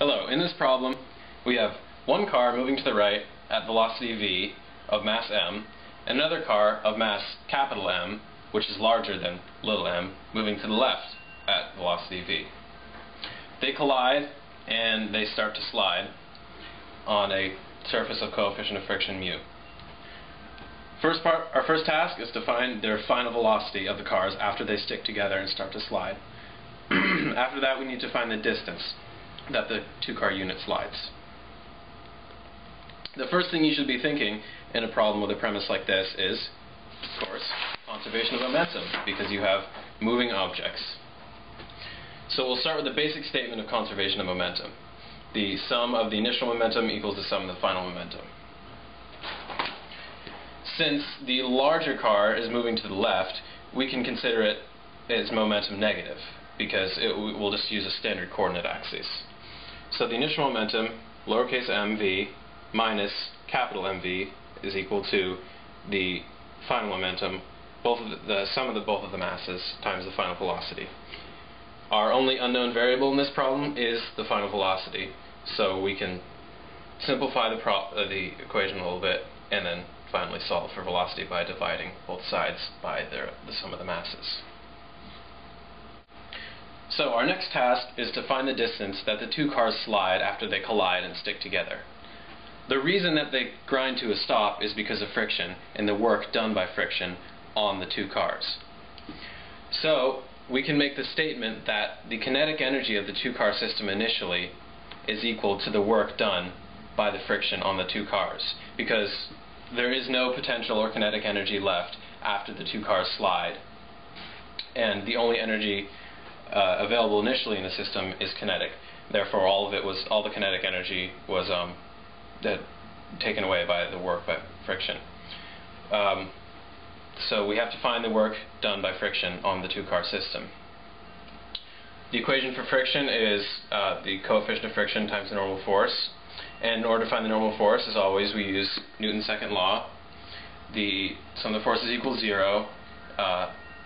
Hello, in this problem we have one car moving to the right at velocity v of mass m, and another car of mass capital M, which is larger than little m, moving to the left at velocity v. They collide and they start to slide on a surface of coefficient of friction mu. Our first task is to find their final velocity of the cars after they stick together and start to slide. After that, we need to find the distance that the two-car unit slides. The first thing you should be thinking in a problem with a premise like this is, of course, conservation of momentum, because you have moving objects. So we'll start with the basic statement of conservation of momentum. The sum of the initial momentum equals the sum of the final momentum. Since the larger car is moving to the left, we can consider it as momentum negative, because we'll just use a standard coordinate axis. So the initial momentum, lowercase mv, minus capital MV, is equal to the final momentum, the sum of both of the masses, times the final velocity. Our only unknown variable in this problem is the final velocity, so we can simplify the equation a little bit, and then finally solve for velocity by dividing both sides by the sum of the masses. So our next task is to find the distance that the two cars slide after they collide and stick together. The reason that they grind to a stop is because of friction and the work done by friction on the two cars. So we can make the statement that the kinetic energy of the two-car system initially is equal to the work done by the friction on the two cars, because there is no potential or kinetic energy left after the two cars slide, and the only energy available initially in the system is kinetic. Therefore, all the kinetic energy was taken away by the work by friction. So we have to find the work done by friction on the two-car system. The equation for friction is the coefficient of friction times the normal force. And in order to find the normal force, as always, we use Newton's second law. The sum of the forces equals 0.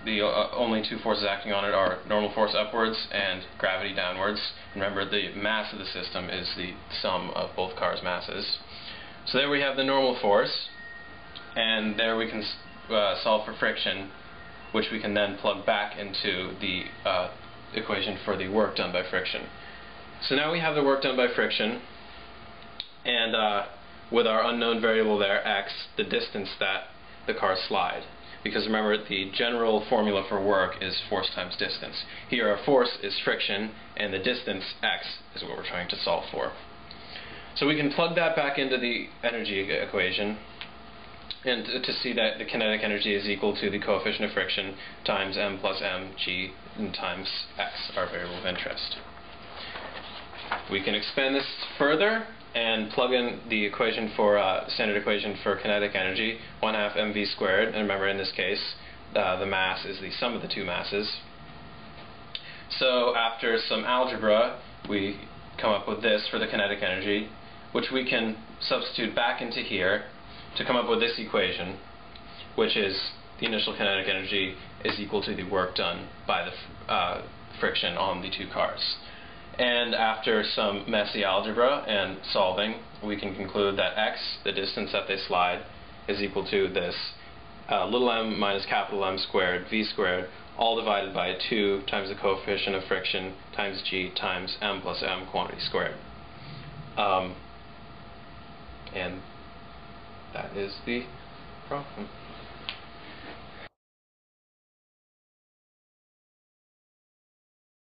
The only two forces acting on it are normal force upwards and gravity downwards. Remember, the mass of the system is the sum of both cars' masses. So there we have the normal force, and there we can solve for friction, which we can then plug back into the equation for the work done by friction. So now we have the work done by friction, and with our unknown variable there, x, the distance that the cars slide. Because remember, the general formula for work is force times distance. Here our force is friction, and the distance, x, is what we're trying to solve for. So we can plug that back into the energy equation, and to see that the kinetic energy is equal to the coefficient of friction times m plus mg times x, our variable of interest. We can expand this further and plug in the equation for standard equation for kinetic energy, 1/2 mv squared, and remember in this case the mass is the sum of the two masses. So after some algebra, we come up with this for the kinetic energy, which we can substitute back into here to come up with this equation, which is the initial kinetic energy is equal to the work done by the friction on the two cars. And after some messy algebra and solving, we can conclude that x, the distance that they slide, is equal to this little m minus capital M squared, v squared, all divided by 2 times the coefficient of friction times g times m plus m quantity squared. And that is the problem.